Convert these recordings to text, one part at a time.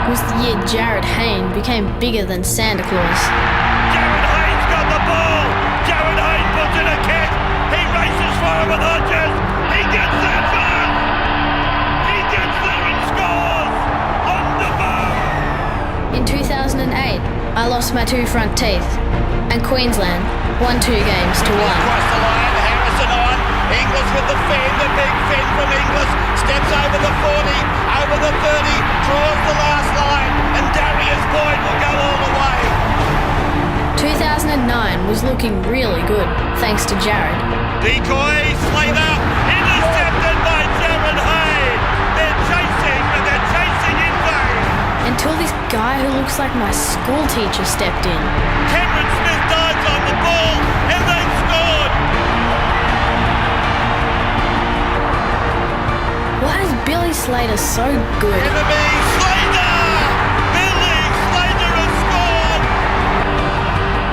was the year Jared Hayne became bigger than Santa Claus. Jared Hayne's got the ball. Jared Hayne puts in a kick. He races for it with Hodges. He gets there first. He gets there and scores on the bar. In 2008, I lost my 2 front teeth, and Queensland won 2 games to 1. Across the line, Harrison on. Inglis with the fin, the big fin from Inglis. Steps over the 40, over the 30, draws the last line, and Darius Boyd will go all the way. 2009 was looking really good, thanks to Jared. Decoy, Slater, intercepted by Jared Hayne. They're chasing, but they're chasing in vain. Until this guy who looks like my school teacher stepped in. Cameron Smith dives on the ball, and they've scored. Why is Billy Slater so good? Enemy Slater! Billy Slater has scored!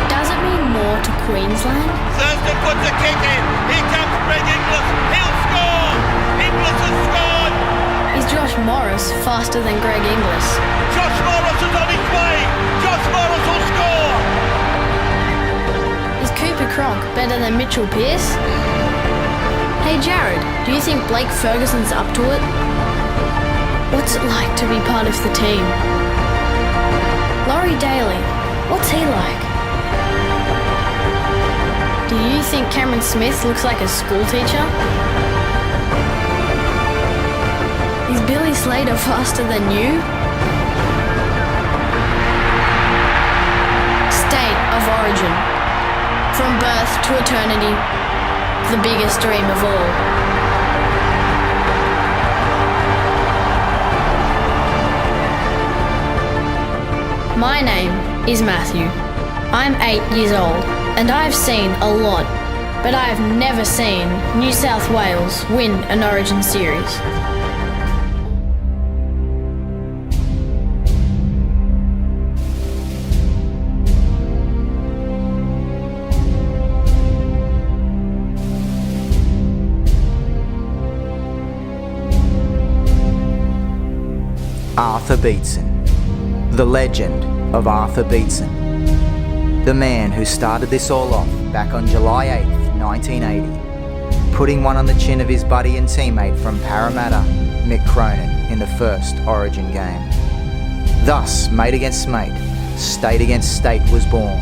Does it mean more to Queensland? Thurston puts a kick in. Here comes Greg Inglis. He'll score! Inglis has scored! Is Josh Morris faster than Greg Inglis? Josh Morris is on his way! Josh Morris will score! Is Cooper Cronk better than Mitchell Pearce? Hey Jared, do you think Blake Ferguson's up to it? What's it like to be part of the team? Laurie Daly, what's he like? Do you think Cameron Smith looks like a school teacher? Is Billy Slater faster than you? State of origin. From birth to eternity, the biggest dream of all. My name is Matthew. I'm 8 years old, and I've seen a lot, but I've never seen New South Wales win an Origin series. Arthur Beetson, the legend of Arthur Beetson, the man who started this all off back on July 8th, 1980, putting one on the chin of his buddy and teammate from Parramatta, Mick Cronin, in the first Origin game. Thus, mate against mate, state against state was born.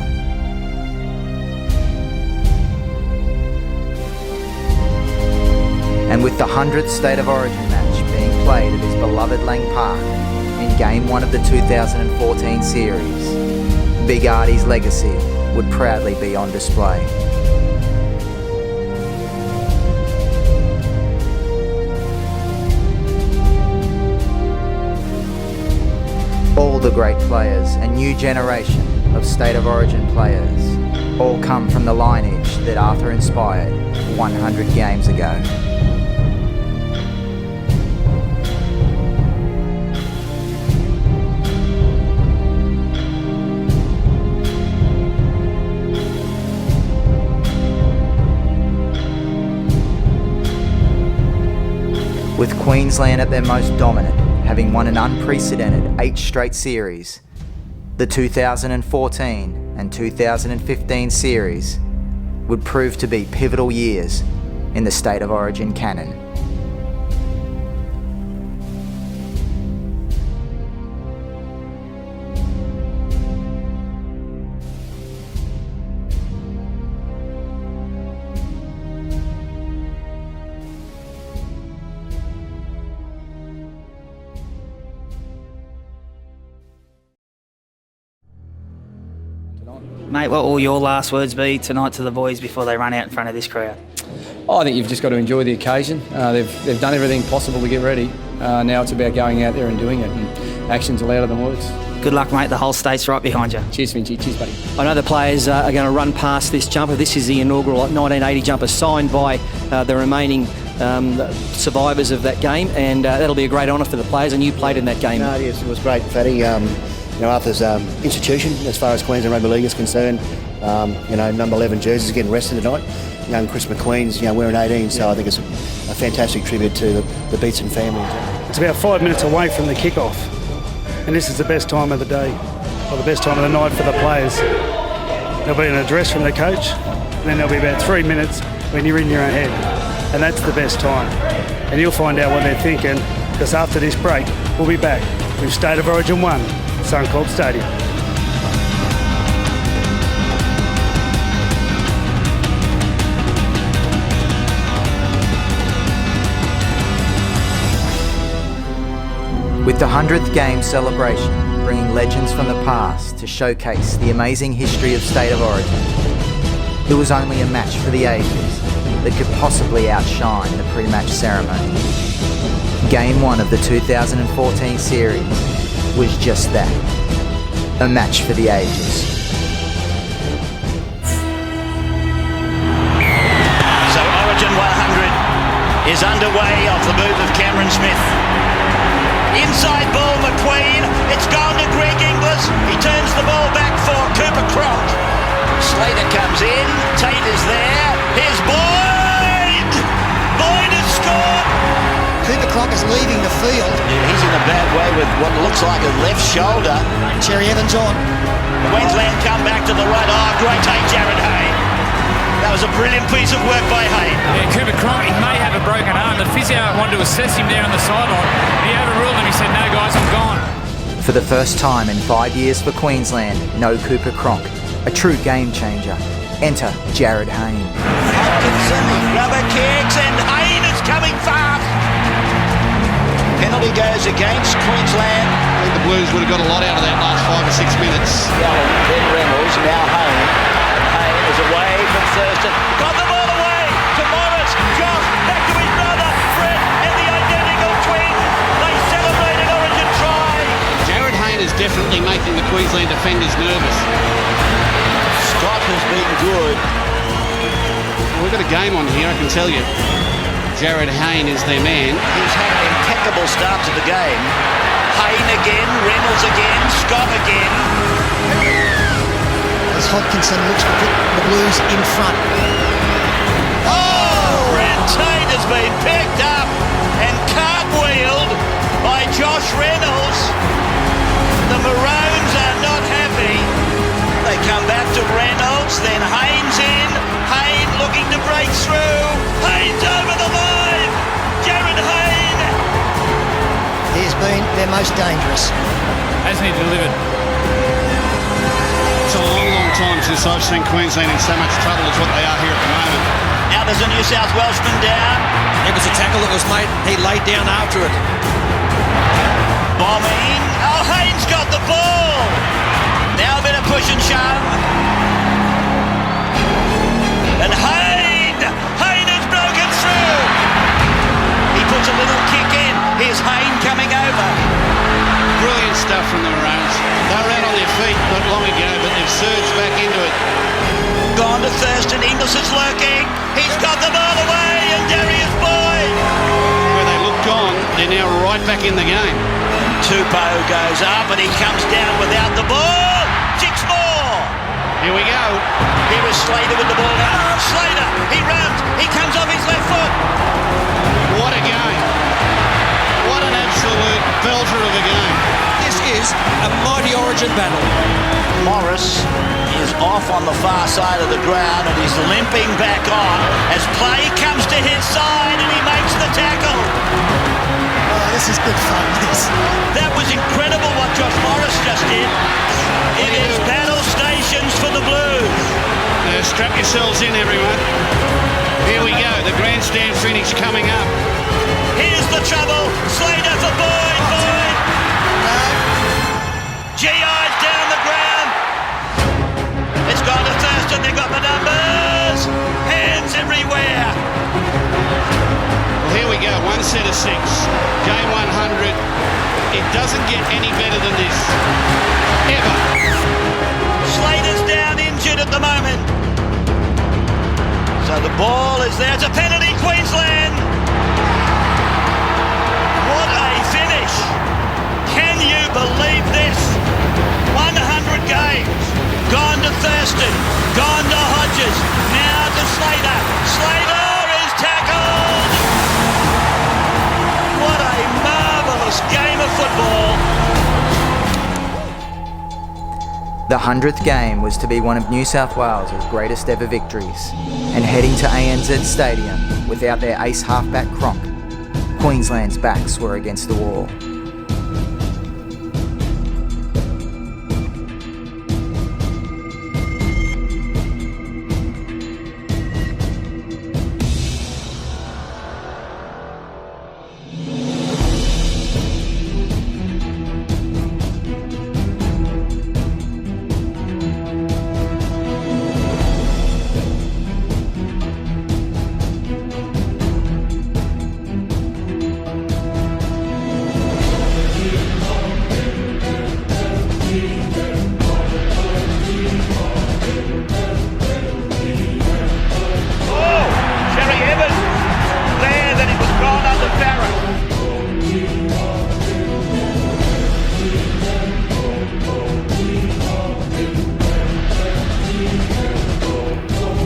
And with the 100th State of Origin match being played at his beloved Lang Park in Game 1 of the 2014 series, Big Artie's legacy would proudly be on display. All the great players, a new generation of State of Origin players, all come from the lineage that Arthur inspired 100 games ago. With Queensland at their most dominant, having won an unprecedented 8 straight series, the 2014 and 2015 series would prove to be pivotal years in the State of Origin canon. Mate, what will your last words be tonight to the boys before they run out in front of this crowd? I think you've just got to enjoy the occasion. They've done everything possible to get ready. Now it's about going out there and doing it, and actions are louder than words. Good luck, mate. The whole state's right behind you. Cheers, Vinchy. Cheers, buddy. I know the players are going to run past this jumper. This is the inaugural 1980 jumper signed by the remaining survivors of that game, and that'll be a great honour for the players, and you played in that game. No, yes, it was great, Fatty. Arthur's institution, as far as Queensland Rugby League is concerned, number 11 jerseys getting rested tonight. Young Chris McQueen's, wearing 18, so I think it's a fantastic tribute to the Beetson family. It's about 5 minutes away from the kick-off, And this is the best time of the day, or the best time of the night for the players. There'll be an address from the coach, and then there'll be about 3 minutes when you're in your own head. And that's the best time. And you'll find out what they're thinking, because after this break, we'll be back with State of Origin 1, Soundcloud Stadium. With the 100th game celebration bringing legends from the past to showcase the amazing history of State of Origin, it was only a match for the ages that could possibly outshine the pre-match ceremony. Game 1 of the 2014 series was just that, a match for the ages. So Origin 100 is underway off the move of Cameron Smith. Inside ball, McQueen. It's gone to Greg Inglis. He turns the ball back for Cooper Cronk. Slater comes in. Tate is there. Here's Boyd. Boyd has scored. Cooper Cronk is leaving the field. Yeah, he's in a bad way with what looks like a left shoulder. Cherry Evans on. Queensland come back to the right. Oh, great take, Jared Hay. That was a brilliant piece of work by Hay. Yeah, Cooper Cronk, he may have a broken arm. The physio wanted to assess him there on the sideline. He overruled him. He said, no, guys, I'm gone. For the first time in 5 years for Queensland, no Cooper Cronk, a true game changer. Enter Jared Hayne. Atkinson, rubber kicks, and Hayne is coming fast. Penalty goes against Queensland. I think the Blues would have got a lot out of that last 5 or 6 minutes. Then Reynolds, now Hayne. Hayne is away from Thurston. Got the ball away to Morris. Josh back to his brother, Fred, and the identical twins. They celebrate an Origin try. Jared Hayne is definitely making the Queensland defenders nervous. Scott has been good. Well, we've got a game on here, I can tell you. Jared Hayne is their man. He's had an impeccable start to the game. Hayne again, Reynolds again, Scott again. As Hodkinson looks to put the Blues in front. Oh, Red Tate has been picked up and cartwheeled by Josh Reynolds. The Maroons are not happy. They come back to Reynolds, then Hayne's in. Hayne looking to break through. Hayne's over the line. Jared Hayne. He has been their most dangerous. Hasn't he delivered? It's a long, long time since I've seen Queensland in so much trouble as what they are here at the moment. Now there's a New South Welshman down. It was a tackle that was made. He laid down after it. Bombing. Oh, Hayne's got the ball. Now a bit of push and shove. And Hayne has broken through. He puts a little kick in. Here's Hayne coming over. Brilliant stuff from the Maroons. They were out on their feet not long ago, but they've surged back into it. Gone to Thurston. Inglis is lurking. He's got the ball away, and Darius Boyd. Where they looked gone, they're now right back in the game. Tupou goes up, and he comes down without the ball. 6 more. Here we go. Here is Slater with the ball now. Slater, he runs. He comes off his left foot. What a game. What an absolute belter of a game. This is a mighty Origin battle. Morris is off on the far side of the ground and he's limping back on as play comes to his side and he makes the tackle. Oh, this is good fun, this. That was incredible what Josh Morris just did. It is battle stations for the Blues. Strap yourselves in, everyone. Here we go, the grandstand finish coming up. Here's the trouble. Slater for Boyd. Boyd. GI's down the ground. It's gone to Thurston. They've got the numbers. Hands everywhere. Well, here we go. 1 set of 6. Game 100. It doesn't get any better than this. Ever. Slater's down injured at the moment. So the ball is there. It's a penalty, Queensland. What a finish. Can you believe this? 100 games. Gone to Thurston. Gone to Hodges. Now to Slater. Slater is tackled. What a marvellous game of football. The 100th game was to be one of New South Wales' greatest ever victories, and heading to ANZ Stadium without their ace halfback Cronk, Queensland's backs were against the wall.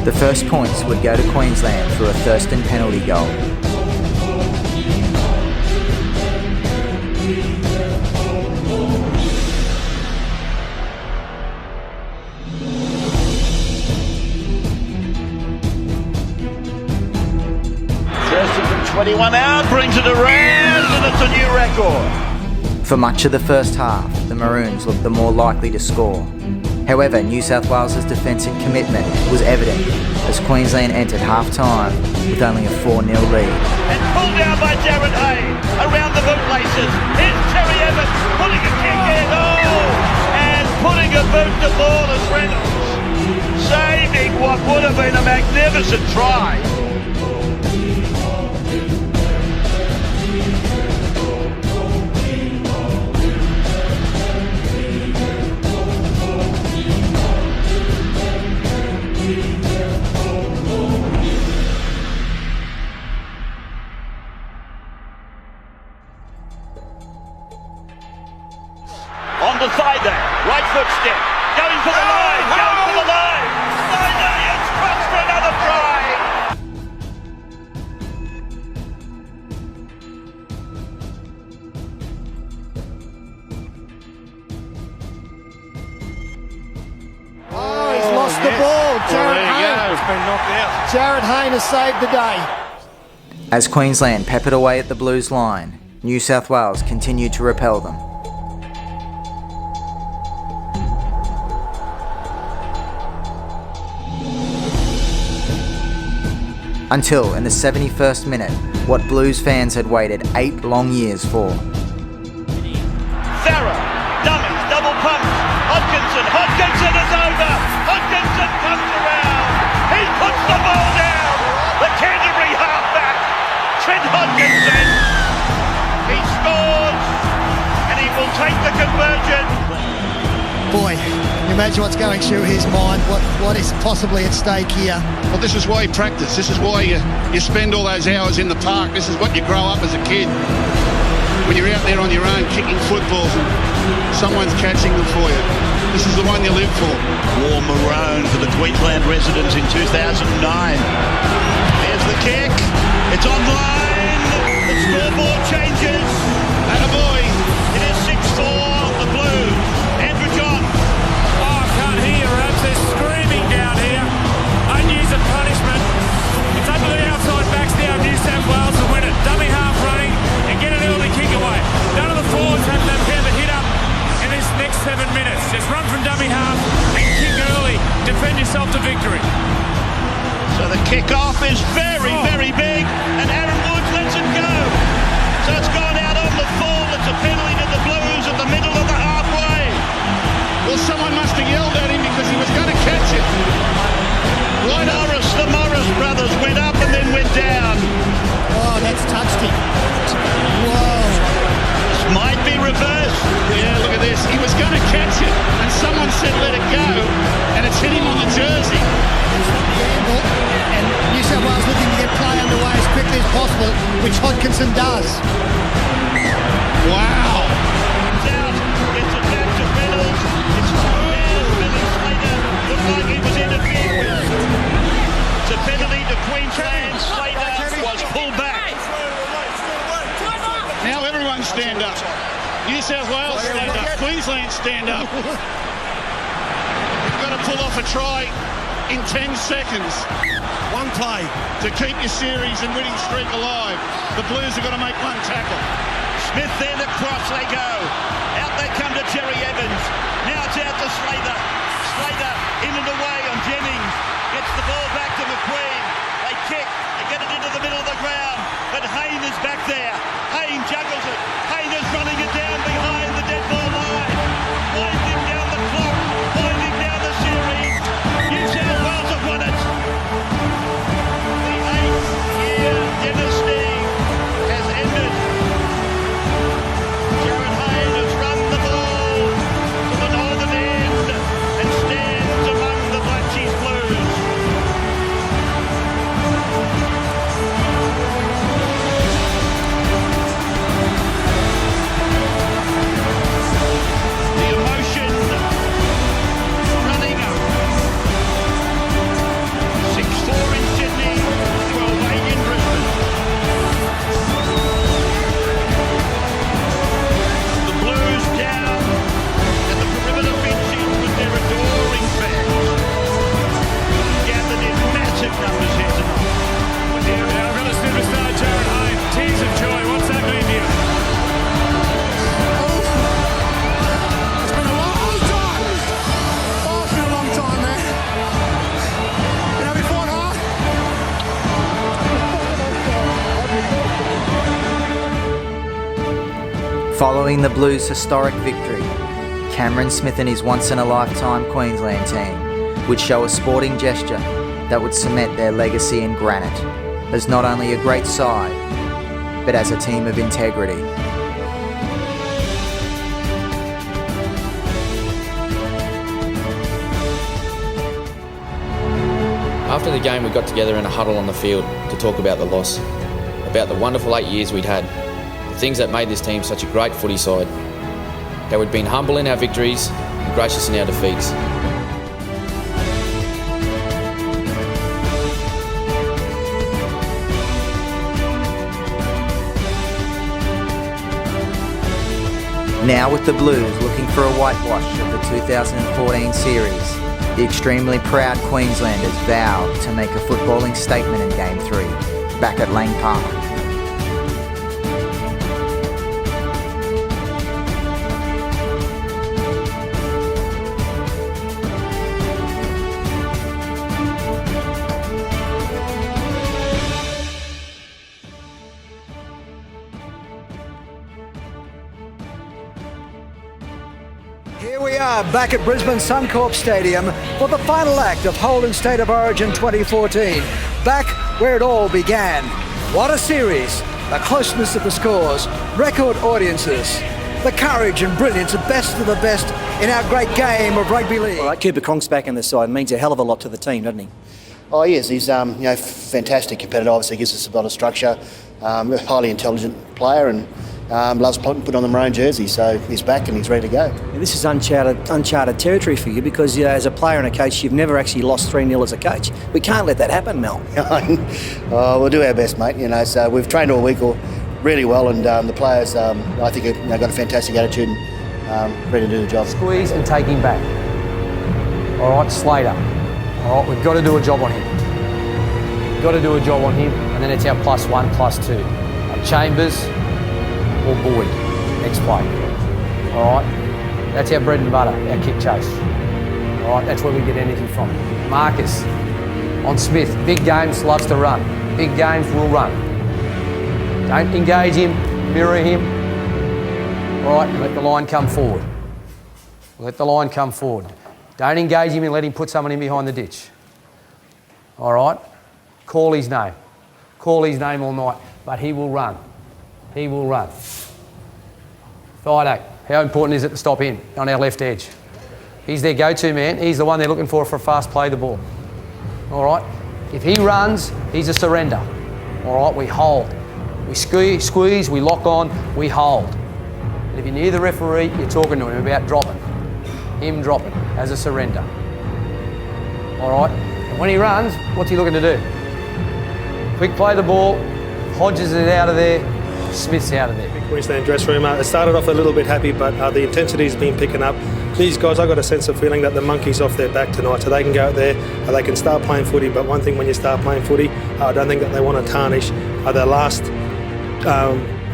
The first points would go to Queensland through a Thurston penalty goal. Thurston from 21 out, brings it around, and it's a new record. For much of the first half, the Maroons looked the more likely to score. However, New South Wales' defence and commitment was evident as Queensland entered half-time with only a 4-0 lead. And pulled down by Jared Hayne, around the bootlaces. Here's Terry Evans, putting a kick in, and putting a boot to ball as Reynolds, saving what would have been a magnificent try. On the side there, right foot step, going for the line, going for the line. Finally, it's Crutch for another try. Oh, he's lost the ball. Jared Hayne. It's been knocked out. Jared Hayne has saved the day. As Queensland peppered away at the Blues line, New South Wales continued to repel them. Until, in the 71st minute, what Blues fans had waited 8 long years for. Farah, dummies, double pump. Hodkinson is over. Hodkinson comes around. He puts the ball down. The Canterbury halfback, Trent Hodkinson. He scores, and he will take the conversion. Boy, can you imagine what's going through his mind? What is possibly at stake here? Well, this is why you practice. This is why you spend all those hours in the park. This is what you grow up as a kid. When you're out there on your own kicking footballs and someone's catching them for you. This is the one you live for. War maroon for the Queensland residents in 2009. There's the kick. It's online. The scoreboard changes. Attaboy. It is 6-4, the Blues. Andrew John. Oh, I can't hear, Rabs. They're screaming down here. Unused punishment. It's up to the outside backs now of New South Wales to win it. Dummy half running and get an early kick away. None of the forwards have that pair that hit up in this next 7 minutes. Just run from dummy half and kick early. Defend yourself to victory. So the kick-off is very, very big, and Aaron Woods lets it go. So it's gone out on the full. It's a penalty to the Blues at the middle of the halfway. Well, someone must have yelled at him because he was going to catch it. Right, the Morris brothers went up and then went down. Oh, that's touched him. Whoa. This might be reversed. Yeah, look at this. He was going to catch it, and someone said let it go, and it's hit him on the jersey. And New South Wales looking to get play underway as quickly as possible, which Hodkinson does. Wow. It's out. It's a back to Reynolds. It's thrown down. Billy Slater looked like he was interfered with. It's a penalty to Queensland. Slater was pulled back. Now everyone stand up. New South Wales stand up. Queensland stand up. got to pull off a try in 10 seconds. One play to keep your series and winning streak alive. The Blues have got to make one tackle. Smith then across they go. Out they come to Jerry Evans. Now it's out to Slater. Slater in and away on Jennings. Gets the ball back to McQueen. They kick. They get it into the middle of the ground. But Hayne is back there. Hayne juggles it. Hayne is running it down behind the dead ball line. Winding down the clock. Winding down the series. New South Wales have won it. The 8-year dynasty has ended. Jared Hayne has run the ball to the northern end and stands among the Blues Blues. The emotion running up. 6-4 in Sydney, 12-8 in Brisbane. The Blues down at the perimeter benches with their adoring fans. Gathered in massive numbers here tonight. Here we are, we've got a superstar, Jared Hayne. Tears of joy. What's that mean to you? It's been a long time. Oh, it's been a long time, man. You know, we fought hard. Following the Blues' historic victory, Cameron Smith and his once-in-a-lifetime Queensland team would show a sporting gesture that would cement their legacy in granite as not only a great side, but as a team of integrity. After the game, we got together in a huddle on the field to talk about the loss, about the wonderful 8 years we'd had, the things that made this team such a great footy side, how we'd been humble in our victories and gracious in our defeats. Now with the Blues looking for a whitewash of the 2014 series, the extremely proud Queenslanders vowed to make a footballing statement in Game 3, back at Lang Park. Here we are back at Brisbane Suncorp Stadium for the final act of Holden State of Origin 2014. Back where it all began. What a series. The closeness of the scores, record audiences, the courage and brilliance of best of the best in our great game of rugby league. All right, Cooper Cronk's back on the side. Means a hell of a lot to the team, doesn't he? Oh, yes, he's fantastic competitor. Obviously gives us a lot of structure. A highly intelligent player and loves putting on the maroon jersey. So he's back and he's ready to go. Yeah, this is uncharted territory for you because as a player and a coach, you've never actually lost 3-0 as a coach. We can't let that happen, Mel. We'll do our best, mate. So we've trained all week really well, and the players, I think, have got a fantastic attitude and ready to do the job. Squeeze and take him back. All right, Slater. All right, we've got to do a job on him. Got to do a job on him, and then it's our +1, +2. Chambers or Boyd. Next play. All right, that's our bread and butter, our kick chase. All right, that's where we get energy from. Marcus on Smith. Big games, loves to run. Big games will run. Don't engage him, mirror him. All right, let the line come forward. Let the line come forward. Don't engage him and let him put someone in behind the ditch. All right? Call his name. Call his name all night, but he will run. He will run. Fido, how important is it to stop him on our left edge? He's their go-to man. He's the one they're looking for a fast play the ball. All right? If he runs, he's a surrender. All right? We hold. We squeeze, we lock on, we hold. And if you're near the referee, you're talking to him about dropping. Him dropping as a surrender. All right? And when he runs, what's he looking to do? Quick play the ball, Hodges is out of there, Smith's out of there. Queensland dress room. It started off a little bit happy, but the intensity's been picking up. These guys, I got a sense of feeling that the monkey's off their back tonight, so they can go out there, they can start playing footy. But one thing when you start playing footy, I don't think that they want to tarnish their last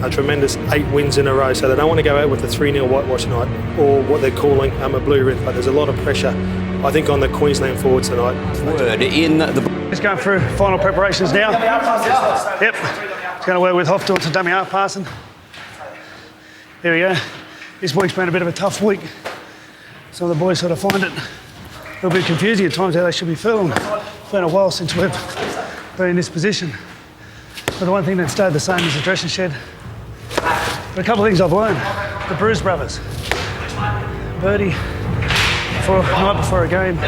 a tremendous 8 wins in a row. So they don't want to go out with a 3-0 whitewash night, or what they're calling a blue rip. But there's a lot of pressure, I think, on the Queensland forwards tonight. Word in the... Just going through final preparations now. Yep. Just going to work with Hoff doing some dummy half passing. Here we go. This week's been a bit of a tough week. Some of the boys sort of find it a little bit confusing at times how they should be feeling. It's been a while since we've been in this position. But the one thing that stayed the same is the dressing shed. But a couple of things I've learned. The Bruce brothers. Birdie, night before a game,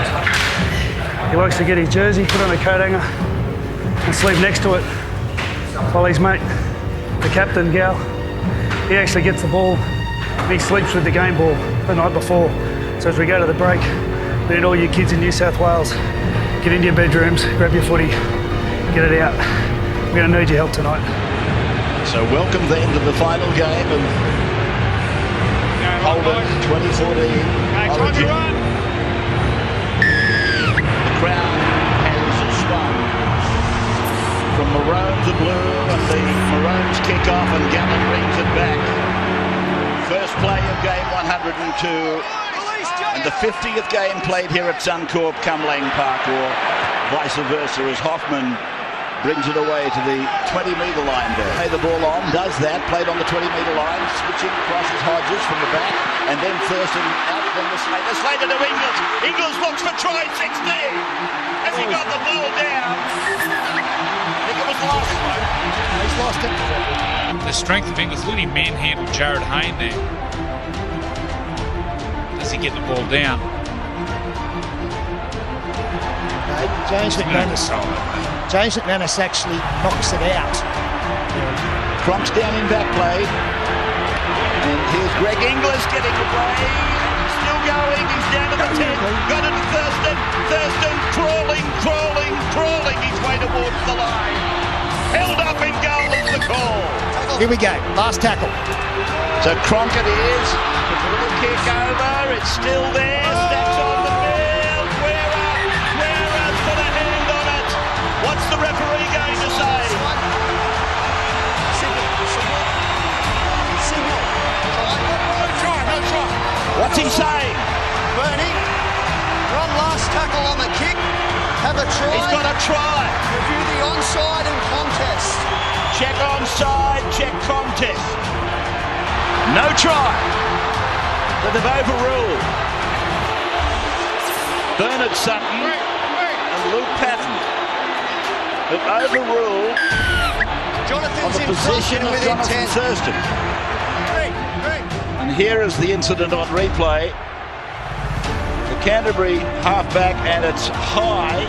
he likes to get his jersey, put on a coat hanger and sleep next to it, while his mate, the captain, Gal, he actually gets the ball and he sleeps with the game ball the night before. So as we go to the break, we need all you kids in New South Wales, get into your bedrooms, grab your footy, get it out. We're going to need your help tonight. So welcome then to the final game of Holden 2014 Origin. The crowd has swung from maroon to blue, and the Maroons kick off and Gallon brings it back. First play of game 102. And the 50th game played here at Suncorp come Lang Park, or vice versa, as Hoffman brings it away to the 20-metre line there. Play the ball on, does that, played on the 20-metre line, switching across his Hodges from the back, and then Thurston out, then the Slater to Ingles. Ingles looks for try 16. Has he got the ball down? I think it was lost. He's lost it. The strength of Ingles, look at him manhandle Jared Hayne there. Does he get the ball down? James McManus actually knocks it out. Cronk's down in back play. And here's Greg Inglis getting away. Still going. He's down to the 10. Got it to Thurston. Thurston crawling his way towards the line. Held up in goal is the call. Here we go. Last tackle. So Cronk it is. A little kick over. It's still there. Stacks on the field. Guerra put a hand on it. What's the referee going to say? No try. What's he saying? Bernie, run last tackle on the kick. Have a try. He's got a try. Review the onside and contest. Check onside, check contest. No try. That they've overruled. Bernard Sutton and Luke Patton have overruled Jonathan's on the position of Jonathan Thurston. And here is the incident on replay. The Canterbury halfback, and it's high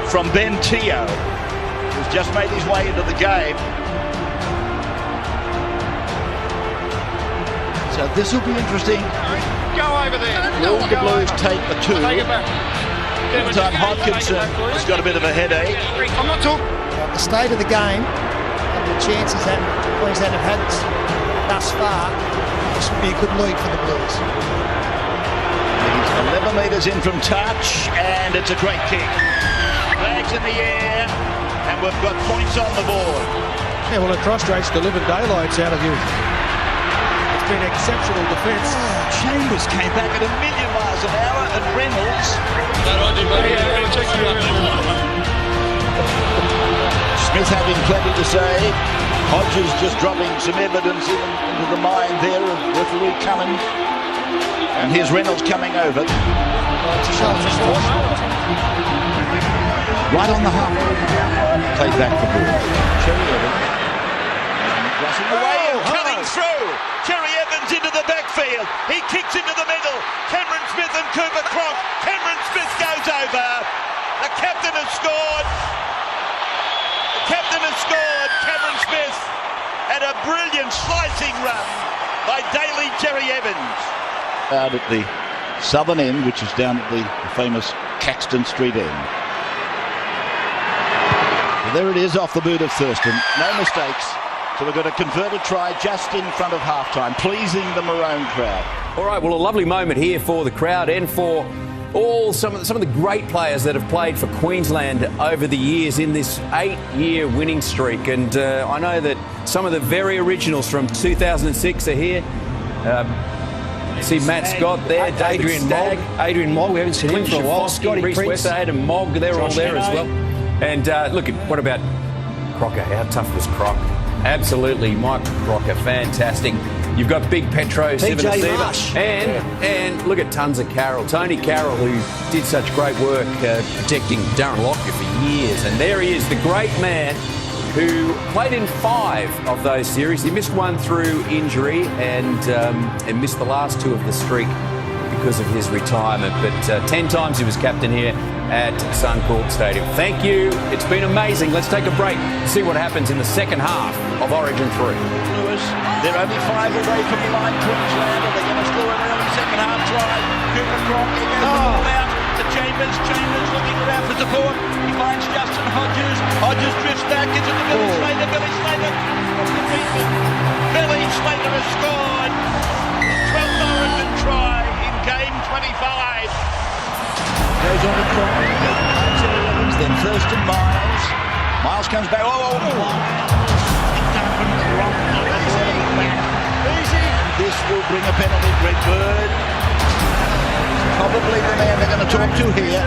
from Ben Teo, who's just made his way into the game. So this will be interesting. Go over there. Will the Blues take the 2? Take it back. Meantime, Hodkinson has got a bit of a headache. I'm not talking. The state of the game and the chances that Queensland have had thus far, this would be a good lead for the Blues. He's 11 metres in from touch, and it's a great kick. Flags in the air, and we've got points on the board. Yeah, well, it frustrates the living daylights out of you. It's been exceptional defence. Chambers came back at 1,000,000 miles an hour, and Reynolds. Smith having plenty to say. Hodges just dropping some evidence into the mind there of referee Cummins. And here's Reynolds coming over. Right on the half. Played back the ball. Cherry Evans. Rushing away and cutting through. Cherry Evans into the backfield. He kicks into the middle. Cameron Smith and Cooper Cronk. Cameron Smith goes over. The captain has scored. Cameron Smith, and a brilliant slicing run by Daly Cherry Evans. Out at the southern end, which is down at the famous Caxton Street end. Well, there it is off the boot of Thurston. No mistakes. So we've got a converted try just in front of halftime, pleasing the Maroon crowd. All right, well, a lovely moment here for the crowd and for some of the great players that have played for Queensland over the years in this 8-year winning streak. And I know that some of the very originals from 2006 are here. See Matt Scott there, Adrian Mogg, we haven't seen him for a while. Scotty Reece Westade and Mogg, they're all there as well. And look, what about Crocker? How tough was Croc? Absolutely, Mike Crocker, fantastic. You've got Big Petro, and look at tons of Carroll. Tony Carroll, who did such great work protecting Darren Lockyer for years. And there he is, the great man who played in 5 of those series. He missed one through injury and missed the last 2 of the streak because of his retirement. But 10 times he was captain here at Suncorp Stadium. Thank you. It's been amazing. Let's take a break to see what happens in the second half of Origin 3. Lewis, they're only 5 away from the line. Queensland, are they going to score an early second half try? Cooper Croc, he goes the ball out to Chambers. Chambers looking around for support. He finds Justin Hodges. Hodges drifts back into the Billy Slater. Billy Slater. Billy Slater has scored his 12th Origin try in game 25. Goes on to Croc. Then Thurston, Miles. Miles comes back. This will bring a penalty. Greg Bird, probably the man they're going to talk to here.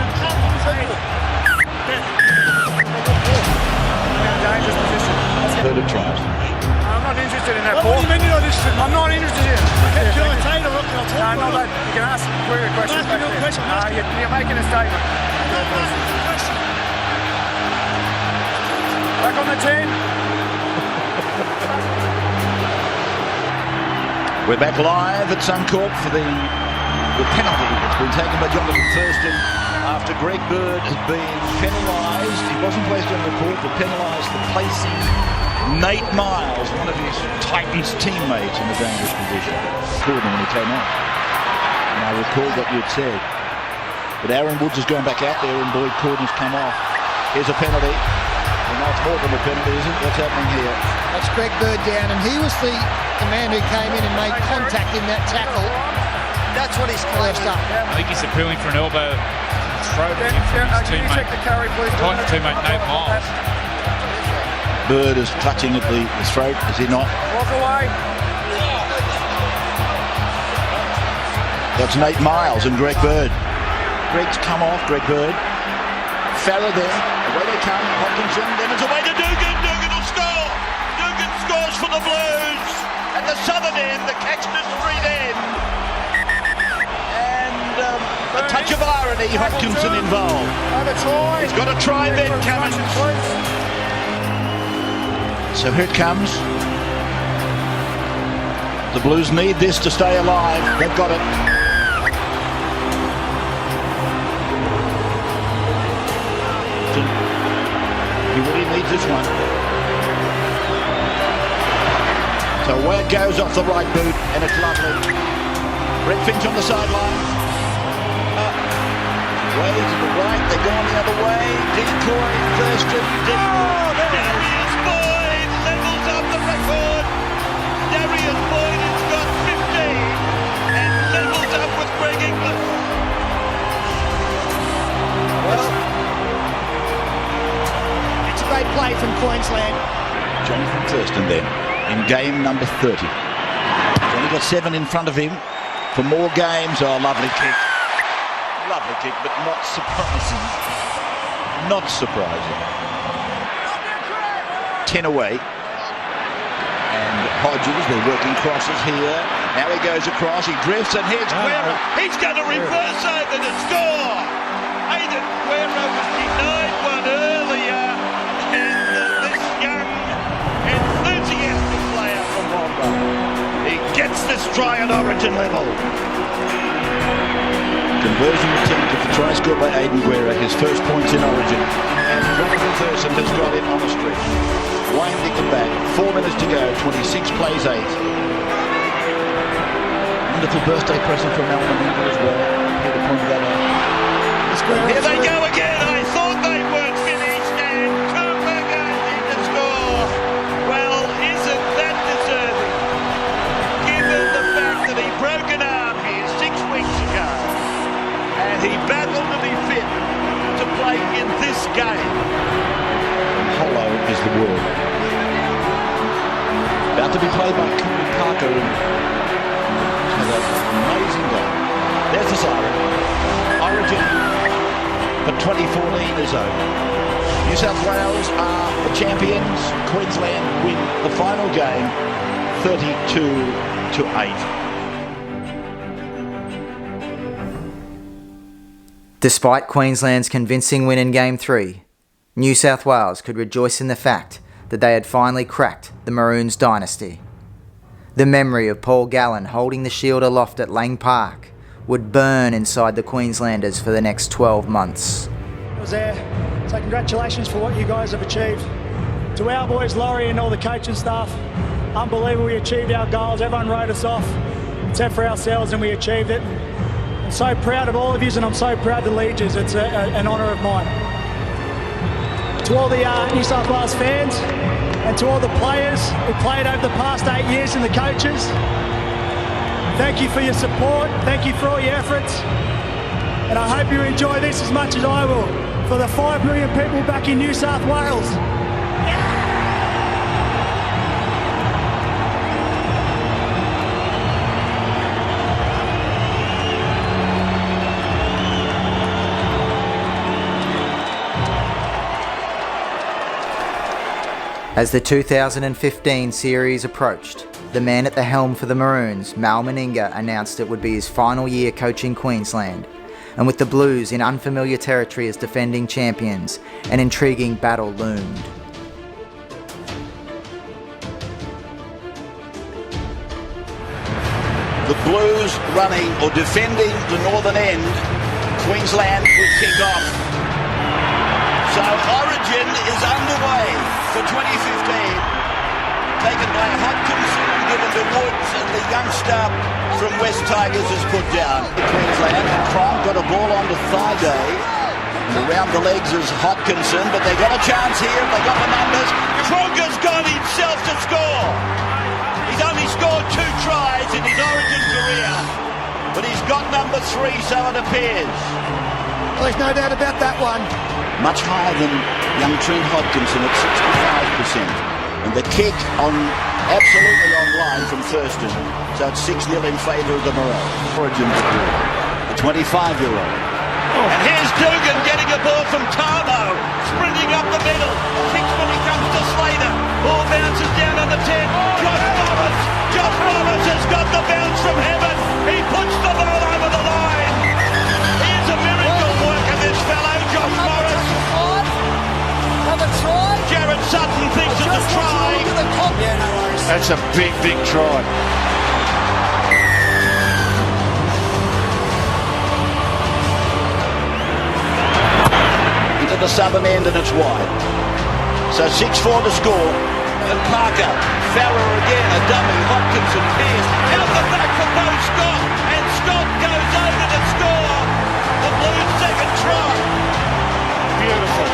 Dangerous position. Bird tries. I'm not interested in that ball. What do you mean you're not interested? I'm not interested in it. Can I take a look? No, not that. You can ask query questions back there. You're making a statement. Back on the 10. We're back live at Suncorp for the penalty that's been taken by Jonathan Thurston after Greg Bird has been penalised. He wasn't placed on report, but penalised for placing Nate Miles, one of his Titans teammates, in a dangerous position. Called him when he came out. And I recalled what you'd said. But Aaron Woods has gone back out there and Boyd Corden's come off. Here's a penalty. And that's more than a penalty, isn't it? What's happening here? That's Greg Bird down, and he was the man who came in and made contact in that tackle. That's what he's closed up. I think he's appealing for an elbow throw to him from his teammate. Titan teammate Nate Miles. Bird is touching at the throat, is he not? Walk away. That's Nate Miles and Greg Bird. Greg's come off, Greg Bird. Farah there, away they come, Hopkinson, then it's away to Dugan. Dugan will score. Dugan scores for the Blues. At the southern end, the Caxton Street end. And a touch of irony, Hopkinson involved. He's got a try, Ben Cummins. So here it comes. The Blues need this to stay alive. They've got it. He really needs this one. So away it goes off the right boot, and it's lovely. Brett Finch on the sideline. Way to the right, they're going the other way. Decoy, Thurston, Darius Boyd levels up the record. Darius Boyd has got 15 and levels up with Greg Inglis. Well, great play from Queensland. Jonathan Thurston then, in game number 30. He's only got 7 in front of him for more games. Oh, lovely kick. Lovely kick, but not surprising. Not surprising. 10 away. And Hodges, they're working crosses here. Now he goes across, he drifts and hits Guerra. He's going to reverse over to score. Aidan Guerra was denied one earlier. He gets this try at Origin level. Conversion attempt of the try scored by Aidan Guerra, his first points in Origin. And Jonathan Thurston has got it on the street. Winding them back, 4 minutes to go, 26 plays 8. Wonderful birthday present from Alma Needle as well. Here to point that out. Here they go again. I thought they weren't finished, and Cooper goes in to score. Well, isn't that deserving? Given the fact that he broke an arm this game. Hollow is the word. About to be played by Cooper Parker. And an amazing goal. There's the siren. Origin for 2014 is over. New South Wales are the champions. Queensland win the final game 32-8. Despite Queensland's convincing win in Game 3, New South Wales could rejoice in the fact that they had finally cracked the Maroons dynasty. The memory of Paul Gallen holding the shield aloft at Lang Park would burn inside the Queenslanders for the next 12 months. I was there, so congratulations for what you guys have achieved. To our boys, Laurie and all the coaching staff, unbelievable, we achieved our goals, everyone wrote us off, set for ourselves and we achieved it. I'm so proud of all of you and I'm so proud to lead you, it's an honour of mine. To all the New South Wales fans and to all the players who played over the past 8 years and the coaches, thank you for your support, thank you for all your efforts, and I hope you enjoy this as much as I will. For the 5 million people back in New South Wales. As the 2015 series approached, the man at the helm for the Maroons, Mal Meninga, announced it would be his final year coaching Queensland. And with the Blues in unfamiliar territory as defending champions, an intriguing battle loomed. The Blues running or defending the northern end. Queensland will kick off. So Origin is underway for 2015. Taken by Hodkinson, given to Woods, and the youngster from West Tigers is put down. Queensland, Cronk got a ball onto Thaiday. Around the legs is Hodkinson, but they got a chance here, they got the numbers. Cronk has got himself to score. He's only scored 2 tries in his Origin career, but he's got number 3, so it appears. Well, there's no doubt about that one. Much higher than young Trent Hodkinson at 65%. And the kick on absolutely online from Thurston. So it's 6-0 in favour of the Maroons. Origin victory. The 25-year-old. And here's Dugan getting a ball from Tarmo. Sprinting up the middle. Kicks when he comes to Slater. Ball bounces down on the 10. Josh Morris. Josh Morris has got the bounce from heaven. He puts the ball over the line. Here's a miracle worker, this fellow, Josh Morris. Another try. Jared Sutton thinks it's a try. Yeah, no worries. That's a big, big try. Into the southern end and it's wide. So 6-4 to score. And Parker, Farrer again, a dummy, Hodkinson, Pearce, out the back for Bo Scott, and Scott goes over to score. The Blues' second try. Beautiful.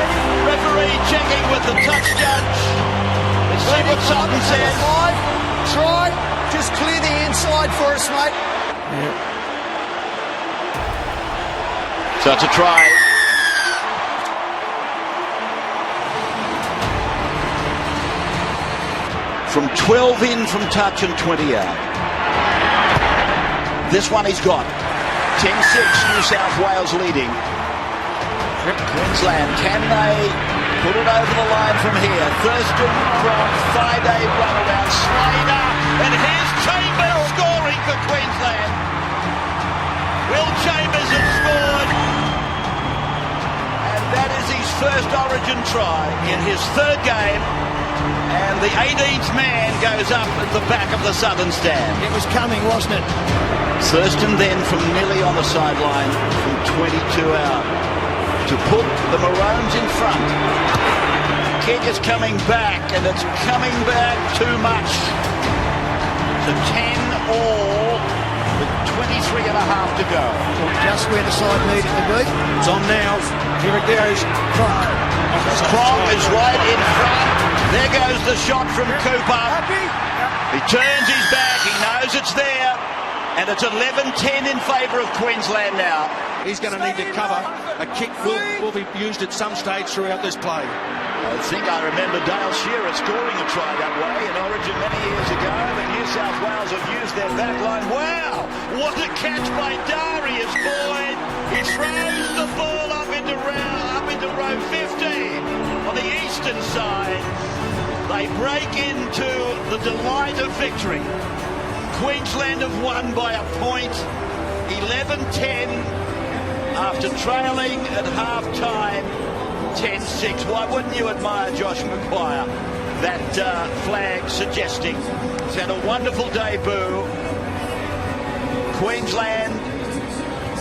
Referee checking with the touch judge. Let's see what Sutton says. Try. Just clear the inside for us, mate. Yeah. So it's a try. From 12 in from touch and 20 out. This one he's got. 10-6, New South Wales leading. Queensland, can they put it over the line from here? Thurston from Friday, run around Slater, and here's Chambers scoring for Queensland. Will Chambers has scored, and that is his first Origin try in his 3rd game, and the 18th man goes up at the back of the southern stand. It was coming, wasn't it? Thurston then from nearly on the sideline from 22 out. To put the Maroons in front. Kick is coming back, and it's coming back too much. So 10-all with 23 and a half to go. Just where the side needed to be. It's on now. Here it goes. Cronk is right in front. There goes the shot from Cooper. He turns his back. He knows it's there. And it's 11-10 in favour of Queensland now. He's going to need to cover. a kick will be used at some stage throughout this play. I think I remember Dale Shearer scoring a try that way in Origin many years ago, but New South Wales have used their back line. Wow! What a catch by Darius Boyd! He throws the ball up into row 15 on the eastern side. They break into the delight of victory. Queensland have won by a point, 11-10, after trailing at half-time, 10-6. Why wouldn't you admire Josh McGuire? That flag suggesting he's had a wonderful debut. Queensland,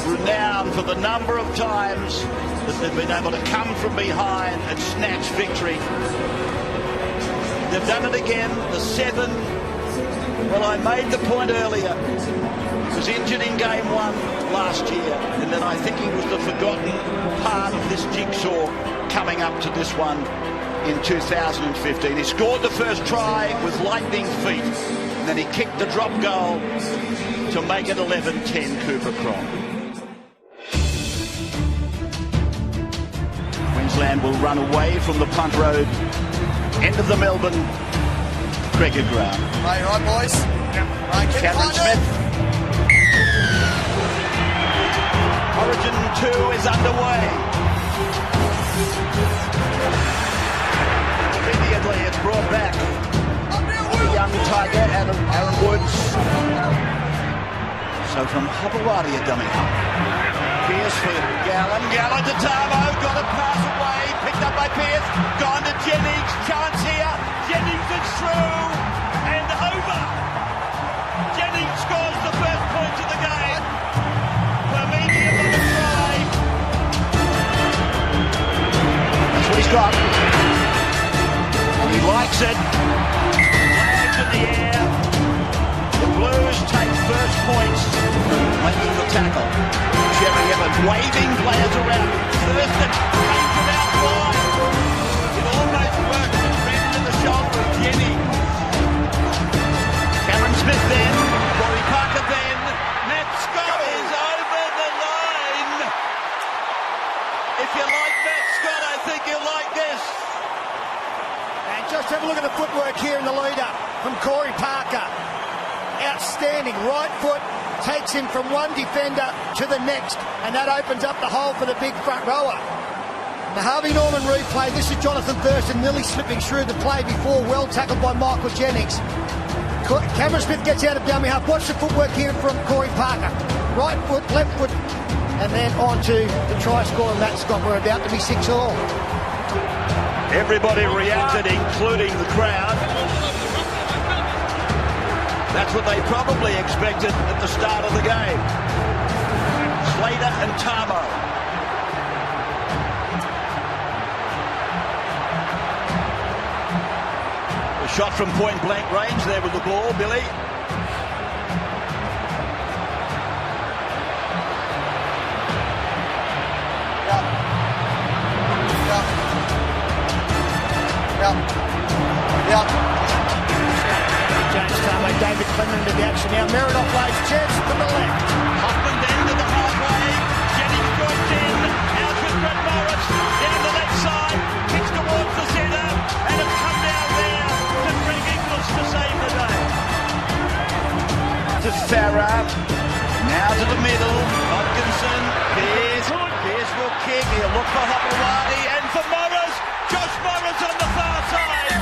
renowned for the number of times that they've been able to come from behind and snatch victory. They've done it again, the 7. Well, I made the point earlier. He was injured in game 1 last year, and then I think he was the forgotten part of this jigsaw coming up to this one in 2015. He scored the first try with lightning feet, and then he kicked the drop goal to make it 11-10 Cooper Cronk. Queensland will run away from the punt road end of the Melbourne cricket ground. Right, boys. Cameron Smith. Origin 2 is underway. Immediately it's brought back. The young Tiger, Aaron Woods. So from Hopewadi, a dummy half. Pearce for Gallen. Gallen to Tamo. Got a pass away. Picked up by Pearce. Gone to Jennings. Chance here. Jennings is through. And over. Jennings scores the first point of the game. Bermenia on the try. That's what he's got. And he likes it. Flags in the air. The Blues take first points. Making the tackle. Jerry Evans waving players around. Thurston came from out wide. It almost worked. Ran to the shoulder of Jennings. Cameron Smith then. Corey Parker then. Matt Scott is over the line. If you like Matt Scott, I think you'll like this. And just have a look at the footwork here in the leader from Corey Parker. Outstanding. Right foot takes him from one defender to the next, and that opens up the hole for the big front rower. The Harvey Norman replay. This is Jonathan Thurston nearly slipping through the play before, well tackled by Michael Jennings. Cameron Smith gets out of dummy half. Watch the footwork here from Corey Parker. Right foot, left foot, and then on to the try scorer, Matt Scott. We're about to be 6-all. Everybody reacted, including the crowd. That's what they probably expected at the start of the game. Slater and Tamo. A shot from point blank range there with the ball, Billy. James Tamo, David Clement into the action now. Merritt plays chance to the left. Hoffman then to the halfway. Jennings dropped in. Out with Brett Morris. Down the left side. Kicks towards the centre. And it's come down there to Greg Inglis to save the day. To Farah. Now to the middle. Hodkinson. Pearce will kick. He'll look for Hopewadi. And for Morris. Josh Morris on the far side.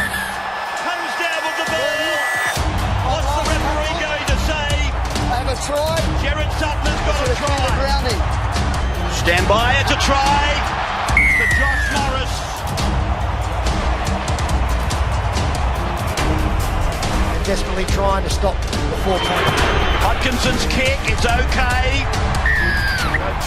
Comes down with the ball. What's the referee going to say? They have a try. Jared Sutton has got a try. Stand by, it's a try for Josh Morris. They're desperately trying to stop the 4-point. Hodkinson's kick, it's okay.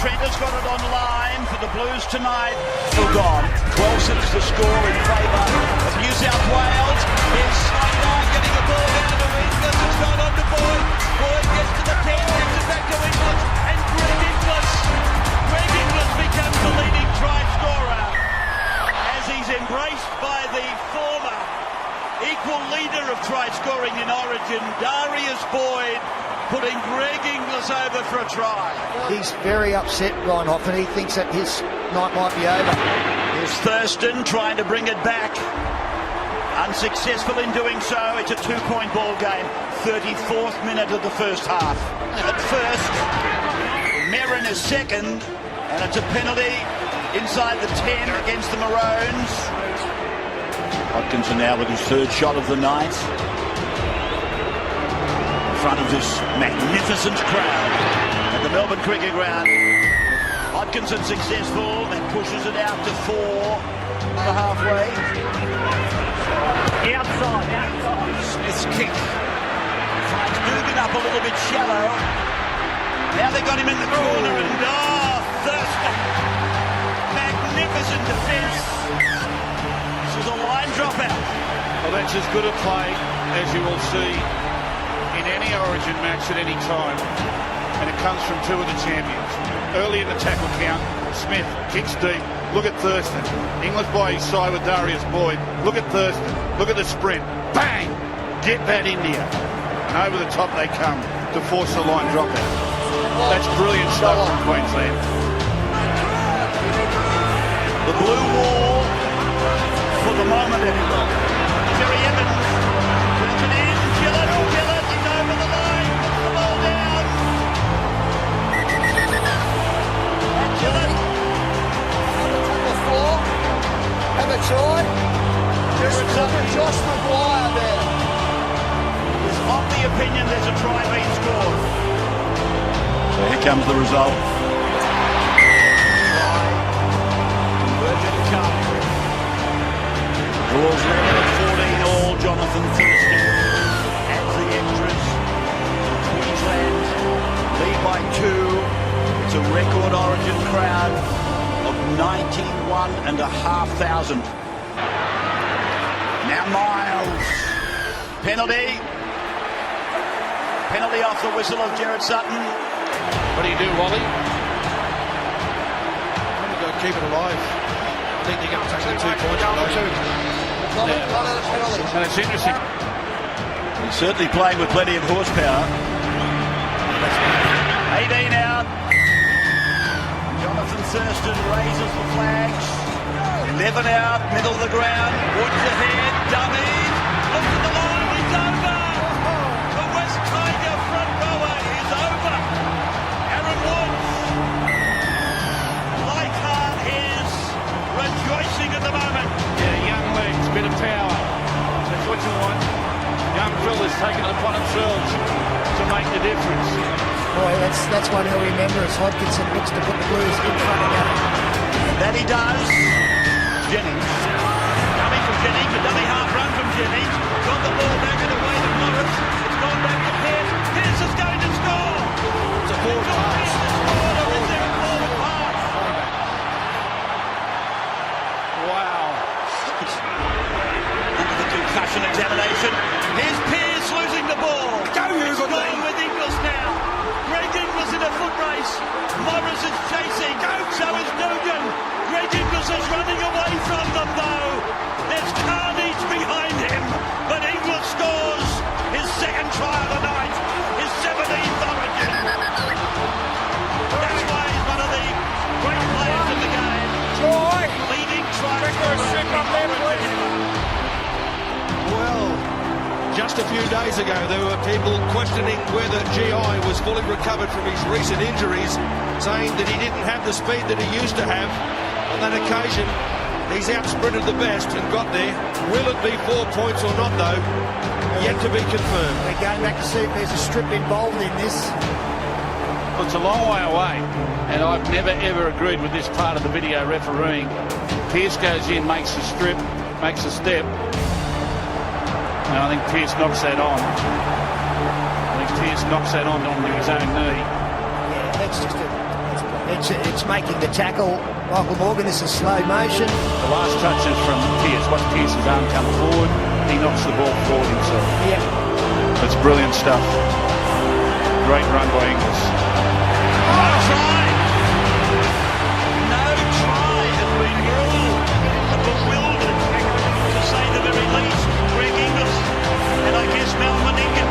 Trent has got it on line for the Blues tonight. Still gone. 12-6 the score in favour of New South Wales. Here's Slater getting the ball down to Inglis. It's gone on to Boyd. Boyd gets to the 10, gives it back to Inglis. And Greg Inglis becomes the leading try scorer as he's embraced by the former equal leader of try scoring in Origin, Darius Boyd. putting Greg Inglis over for a try. He's very upset, Ryan Hoffman. He thinks that his night might be over. Here's Thurston trying to bring it back. Unsuccessful in doing so. It's a 2-point ball game. 34th minute of the first half. At first, Merrin is second, and it's a penalty inside the 10 against the Maroons. Hodkinson now with his third shot of the night. In front of this magnificent crowd at the Melbourne Cricket Ground. Hodkinson successful, that pushes it out to 4 for halfway. Outside. Smith's kick finds Dugan up a little bit shallow. Now they got him in the corner and Thurston. Magnificent defence. This is a line dropout. Well, that's as good a play as you will see in any Origin match at any time. And it comes from 2 of the champions. Early in the tackle count, Smith kicks deep. Look at Thurston. English by his side with Darius Boyd. Look at Thurston. Look at the sprint. Bang! Get that India. And over the top they come to force the line dropout. That's brilliant stuff from Queensland. The blue wall for the moment anyway. Terry Evans puts it in. Gillett is over the line. Puts the ball down. And Gillett. Have a try. Just look at Josh Maguire there. Is of the opinion there's a try being scored. So here comes the result. Convergent Cup. Draws level at 14 all. Jonathan Thurston adds the extras. Queensland lead by 2. It's a record Origin crowd of 91,500. Now Miles. Penalty off the whistle of Gerard Sutton. What do you do, Wally? You've got to keep it alive. I think you're going to take the 2 points. And it's interesting. He's certainly playing with plenty of horsepower. 18 out. Jonathan Thurston raises the flags. 11 out, middle of the ground. Woods ahead, dummies. Looks at the line, he's over. The West Tiger front rower is over. Aaron Woods. Leichhardt is rejoicing at the moment. Yeah, young legs, bit of power. That's what you want. Young fellas taking it upon themselves to make the difference. Boy, that's one he'll remember as Hodkinson looks to put the Blues in front of him. That he does. Jennings. Coming from Jennings, a dummy half run from Jennings. Got the ball back and away to Morris. It's gone back to Pearce. Pearce is going to score. It's a forward pass. Or is there a forward pass? Wow. Under the concussion examination. Here's Pearce losing the ball. Go, Hugo. It's gone with Inglis now. Greg Inglis in a foot race. Morris is chasing. So is Dugan. Greg Inglis is running away from them though. There's carnage behind him. But Inglis scores his second try of the night. His 17th Origin. That's why he's one of the great players in the game. Leading try scorer. Well, just a few days ago there were people questioning whether GI was fully recovered from his recent injuries, saying that he didn't have the speed that he used to have. On that occasion, he's out-sprinted the best and got there. Will it be 4 points or not, though? Yet to be confirmed. We're going back to see if there's a strip involved in this. Well, it's a long way away, and I've never ever agreed with this part of the video refereeing. Pearce goes in, makes a strip, makes a step, and I think Pearce knocks that on. Onto his own knee. Yeah, that's just it's making the tackle. Michael Morgan, this is slow motion. The last touch is from Pearce. Watch Pearce's arm come forward. He knocks the ball forward himself. Yeah. That's brilliant stuff. Great run by Inglis. No try! No try has been ruled. Bewildered, to say the very least. Greg Inglis and I guess Mel Meninga.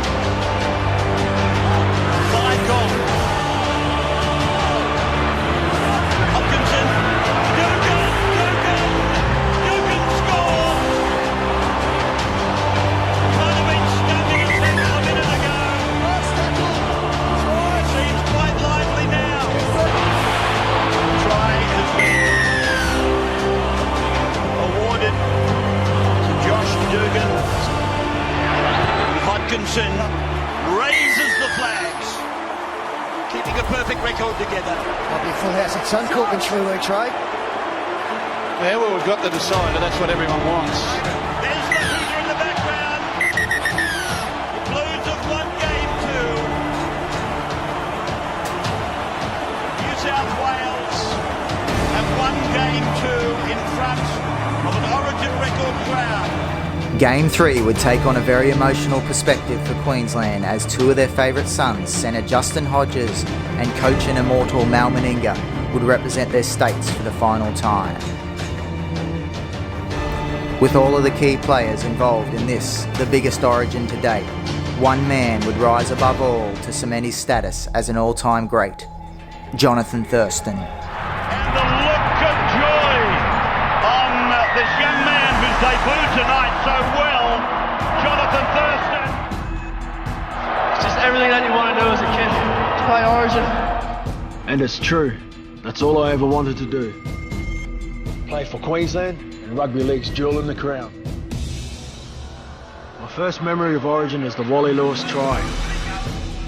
put together. I'll be a full house at Suncorp in 3 weeks, right? Yeah, well, we've got the decider. That's what everyone wants. There's the heater in the background. The Blues have won game 2. New South Wales have won game 2 in front of an Origin record crowd. Game 3 would take on a very emotional perspective for Queensland as two of their favourite sons, centre Justin Hodges and coach and immortal Mal Meninga, would represent their states for the final time. With all of the key players involved in this, the biggest Origin to date, one man would rise above all to cement his status as an all-time great, Jonathan Thurston. And the look of joy on this young man who's debuted tonight so well, Jonathan Thurston. It's just everything that you want to do as a kid, to play Origin. And it's true, that's all I ever wanted to do. Play for Queensland and Rugby League's jewel in the crown. My first memory of Origin is the Wally Lewis try.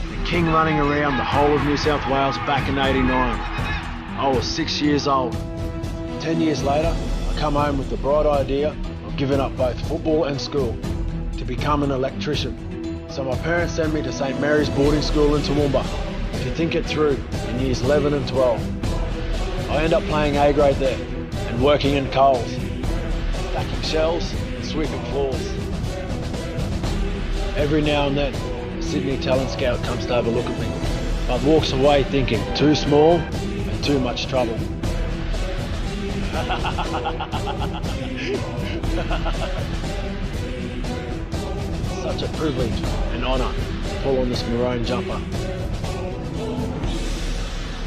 The King running around the whole of New South Wales back in '89. I was 6 years old. 10 years later, I come home with the bright idea of giving up both football and school to become an electrician. So my parents sent me to St Mary's boarding school in Toowoomba to think it through in years 11 and 12. I end up playing A grade there and working in Coles, stacking shelves and sweeping floors. Every now and then, a Sydney talent scout comes to have a look at me, but walks away thinking too small and too much trouble. Such a privilege and honour to pull on this maroon jumper.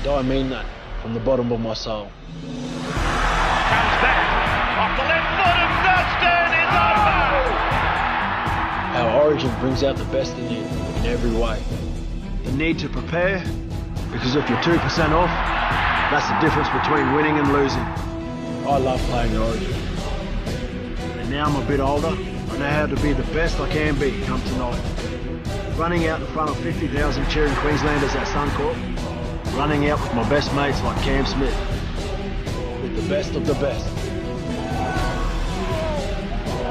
And I mean that from the bottom of my soul. Comes back off the left foot of Thurston is over. Our Origin brings out the best in you in every way. The need to prepare, because if you're 2% off, that's the difference between winning and losing. I love playing Origin. And now I'm a bit older, I know how to be the best I can be come tonight. Running out in front of 50,000 cheering Queenslanders at Suncorp, running out with my best mates like Cam Smith, with the best of the best.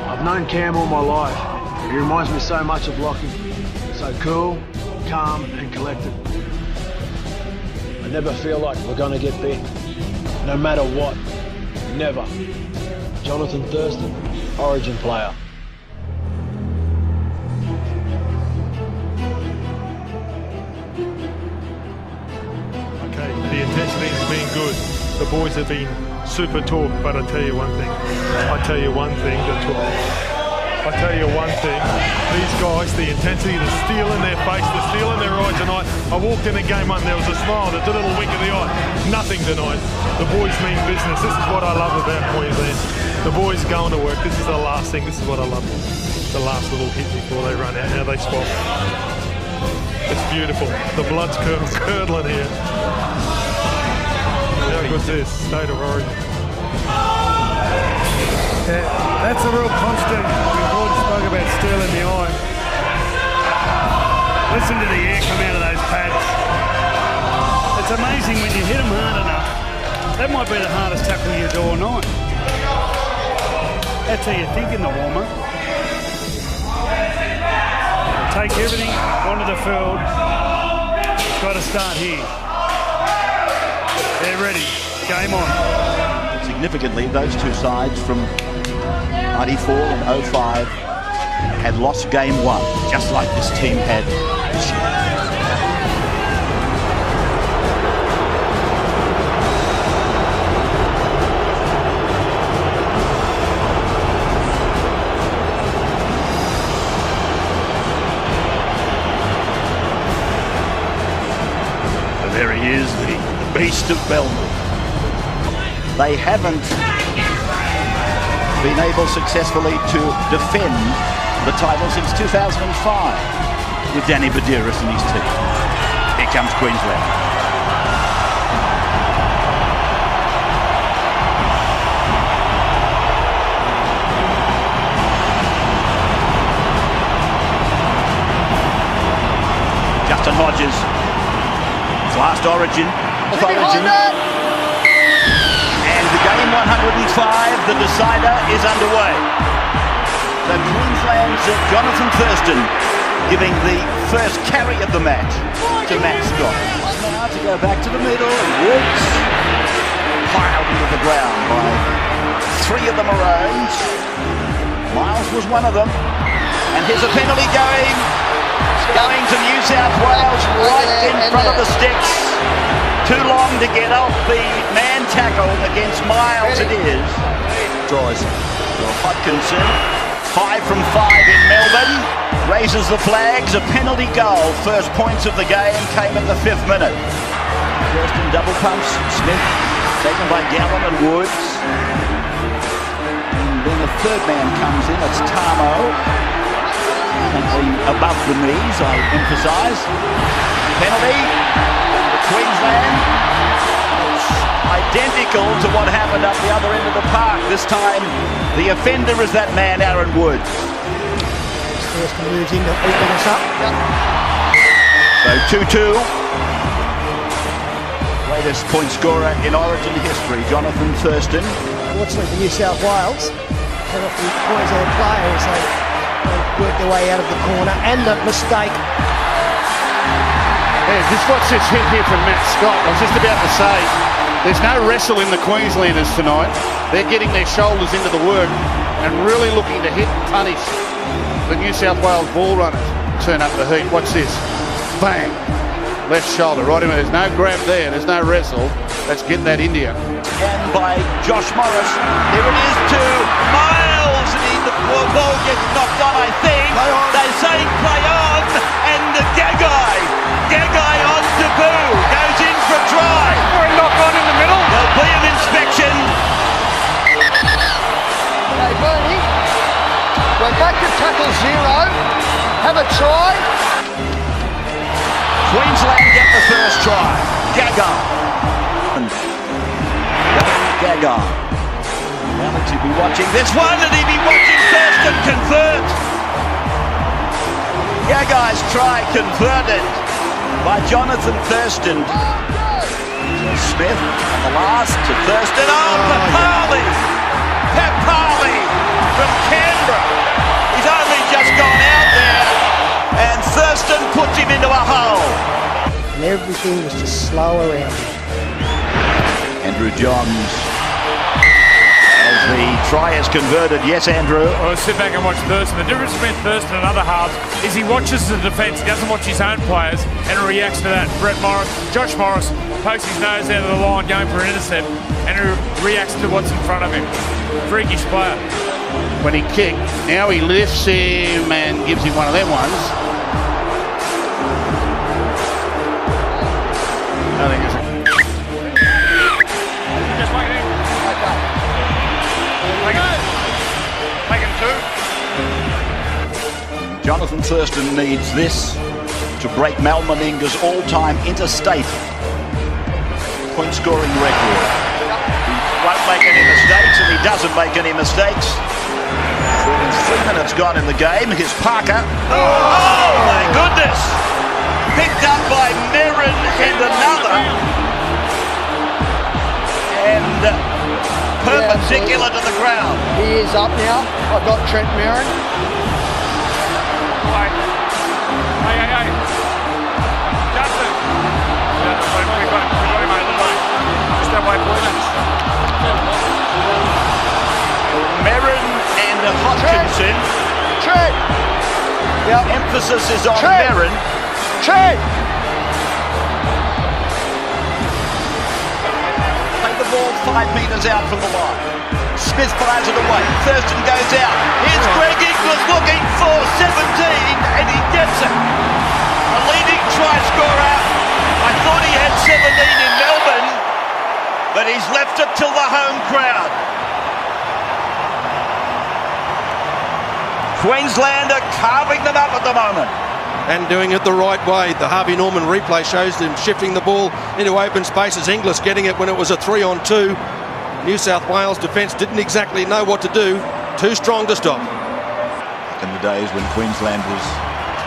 I've known Cam all my life. He reminds me so much of Lockie. So cool, calm and collected. I never feel like we're gonna get beat, no matter what. Never. Jonathan Thurston, Origin player. Okay, the intensity has been good. The boys have been super talk, but I tell you one thing. These guys, the intensity, the steel in their face, the steel in their eye tonight. I walked in a game one, there was a smile, there's a little wink of the eye. Nothing tonight. The boys mean business. This is what I love about Queensland. The boys going to work. This is the last thing. This is what I love. The last little hit before they run out. How they spot. It's beautiful. The blood's curdling here. How good's this? State of Origin. Yeah, that's a real constant. We already spoke about steel in the eye. Listen to the air come out of those pads. It's amazing when you hit them hard enough. That might be the hardest tackle you do all night. That's how you think in the warm-up. Take everything onto the field. It's got to start here. They're ready. Game on. Significantly, those two sides from 94 and 05 had lost game one, just like this team had this year. And there he is, the beast of Belmont. They haven't been able successfully to defend the title since 2005 with Danny Badiris and his team. Here comes Queensland. Justin Hodges, his last Origin. of origin. And the game 105, the decider, is underway. So Queensland's Jonathan Thurston giving the first carry of the match to Matt Scott. Now to go back to the middle, and Woods piled into the ground by 3 of the Maroons. Miles was one of them. And here's a penalty going to New South Wales, right in front of the sticks. Too long to get off the man tackle against Miles, it is. Draws Hodkinson, 5 from 5 in Melbourne, raises the flags, a penalty goal. First points of the game came at the 5th minute. Thurston double pumps, Smith taken by Gallen and Woods. And then the third man comes in, it's Tamo. Above the knees, I emphasise. Penalty, Queensland. It's identical to what happened up the other end of the park. This time, the offender is that man, Aaron Woods. Thurston moves in to open us up. So 2-2. Greatest point scorer in Origin history, Jonathan Thurston. Unfortunately for New South Wales, and off the Queensland players, they work their way out of the corner, and the mistake. Yeah, just watch this hit here from Matt Scott. I was just about to say, there's no wrestle in the Queenslanders tonight. They're getting their shoulders into the work and really looking to hit and punish the New South Wales ball runners. Turn up the heat. Watch this. Bang. Left shoulder, right in there. There's no grab there. There's no wrestle. Let's get that into you. And by Josh Morris. Here it is to Miles. And the ball gets knocked on, I think. They say play on. And the Gagai on Taboo. Goes in for a try. Or a knock on in the middle. There'll be an inspection. Hey, Bernie, we're back to tackle 0. Have a try. Queensland get the first try. Gagai. Now that he'd be watching this one, and he'd be watching Thurston convert. Gagai's try converted by Jonathan Thurston. Smith on the last to Thurston. Papali from Canberra. He's only just gone out there, and Thurston puts him into a hole. And everything was just slow around him. Andrew Johns, as the try is converted. Yes, Andrew. Well, sit back and watch Thurston. The difference between Thurston and other halves is he watches the defence, he doesn't watch his own players, and reacts to that. Josh Morris pokes his nose out of the line going for an intercept, and reacts to what's in front of him. Freakish player. When he kicked, now he lifts him and gives him one of them ones. I think it's Jonathan Thurston needs this to break Mal Meninga's all-time interstate point-scoring record. He won't make any mistakes, and he doesn't make any mistakes. 3 minutes gone in the game. Here's Parker. Oh my goodness! Picked up by Merrin and another. And perpendicular to the ground. He is up now. I've got Trent Merrin. Hey. Justin. We got him over the line. Just that way, boys. Merrin and Hodkinson. Trent. Yep. Emphasis is on Trent. Merrin. Trent. Play the ball 5 metres out from the line. Smith fires it away. Thurston goes out. Here's Greg Inglis looking for 17, and he gets it. A leading try scorer. I thought he had 17 in Melbourne, but he's left it till the home crowd. Queensland are carving them up at the moment. And doing it the right way. The Harvey Norman replay shows them shifting the ball into open spaces. Inglis getting it when it was a 3-on-2. New South Wales defence didn't exactly know what to do. Too strong to stop. Back in the days when Queensland was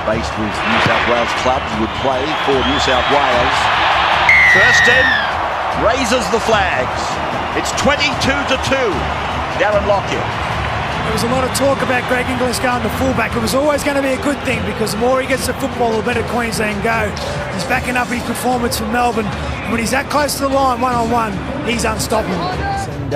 based with New South Wales clubs, would play for New South Wales. Thurston raises the flags. It's 22-2. Darren Lockyer. There was a lot of talk about Greg Inglis going to fullback. It was always going to be a good thing because the more he gets the football, the better Queensland go. He's backing up his performance for Melbourne. And when he's that close to the line, one-on-one, he's unstoppable. And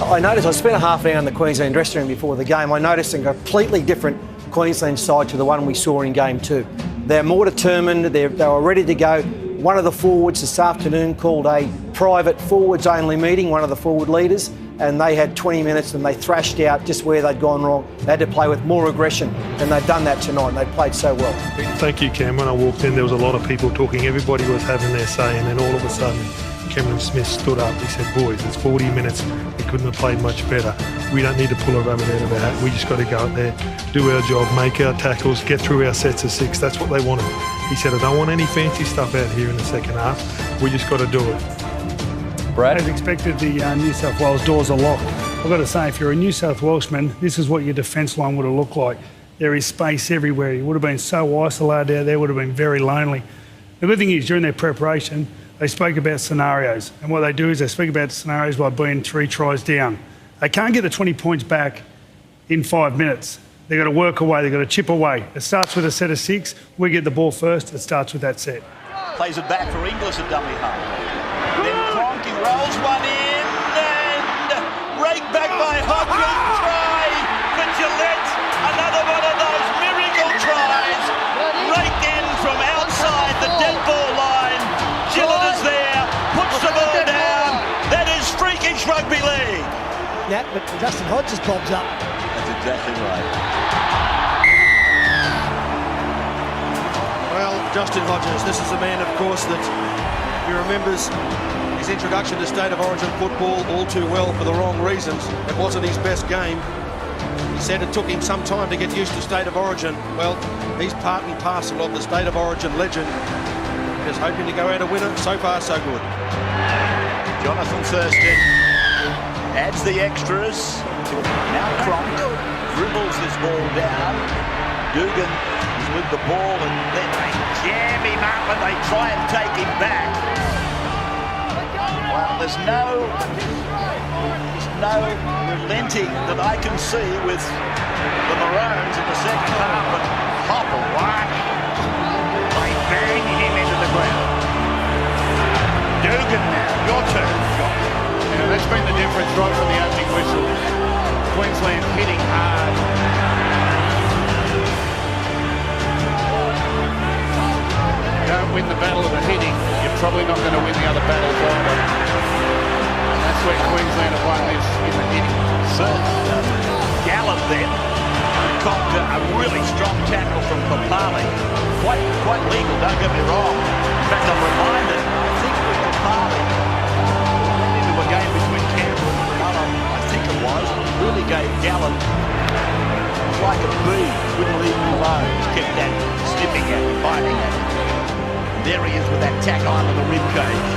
I noticed, I spent a half an hour in the Queensland dressing room before the game. I noticed a completely different Queensland side to the one we saw in Game 2. They're more determined, they were ready to go. One of the forwards this afternoon called a private forwards-only meeting, one of the forward leaders, and they had 20 minutes and they thrashed out just where they'd gone wrong. They had to play with more aggression, and they've done that tonight, and they played so well. Thank you, Cam. When I walked in, there was a lot of people talking. Everybody was having their say, and then all of a sudden, Cameron Smith stood up. He said, boys, it's 40 minutes. We couldn't have played much better. We don't need to pull a rabbit out of our hat. We just got to go out there, do our job, make our tackles, get through our sets of 6. That's what they wanted. He said, I don't want any fancy stuff out here in the second half. We just got to do it. Brad? As expected, the New South Wales doors are locked. I've got to say, if you're a New South Welshman, this is what your defence line would have looked like. There is space everywhere. You would have been so isolated out there, would have been very lonely. The good thing is, during their preparation, they spoke about scenarios. And what they do is they speak about scenarios by being 3 tries down. They can't get the 20 points back in 5 minutes. They've got to work away, they've got to chip away. It starts with a set of 6. We get the ball first, it starts with that set. Plays it back for Inglis at dummy half. Then Cronky rolls one in and raked back by Hodgson. Try for Gillette. Another one of those miracle tries. Raked in from outside the dead ball line. Gillette is there, puts the ball down. That is freakish rugby league. Yeah, but Justin Hodges bobs up. That's exactly right. Well, Justin Hodges, this is a man, of course, that he remembers his introduction to State of Origin football all too well for the wrong reasons. It wasn't his best game. He said it took him some time to get used to State of Origin. Well, he's part and parcel of the State of Origin legend. Just hoping to go out a winner. So far, so good. Jonathan Thurston adds the extras. Now Cronk dribbles this ball down. Dugan is with the ball and then they jam him up and they try and take him back. Well, there's no relenting that I can see with the Maroons in the second half. But Hopper, they bang him into the ground. Dugan now, your turn. Yeah, that's been the difference right from the opening whistle. Queensland hitting hard. Don't win the battle of the hitting, you're probably not going to win the other battles either. And that's where Queensland have won this in the hitting. Gallup then copped a really strong tackle from Papali. Quite legal, don't get me wrong. In fact, I'm reminded, I think it was Papali went into a game between Campbell and Mullen, I think it was, really gave Gallup like a bee, wouldn't leave him alone. Just kept at him, snipping at him, biting at him. And there he is with that tack on to the rib cage.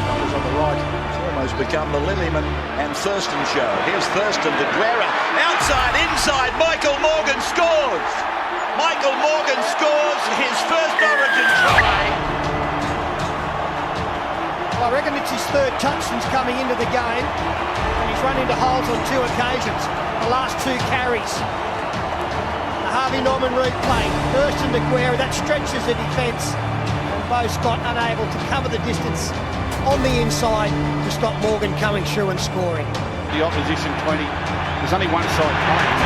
Numbers on the right. It's almost become the Lillyman and Thurston show. Here's Thurston to Guerra. Outside, inside, Michael Morgan scores. Michael Morgan scores his first Origin try. Well, I reckon it's his third touch since coming into the game. And he's run into holes on 2 occasions. The last 2 carries. The Harvey Norman replay. Thurston to Guerra, that stretches the defence. And Beau Scott unable to cover the distance on the inside to stop Morgan coming through and scoring. The opposition 20. There's only one side playing.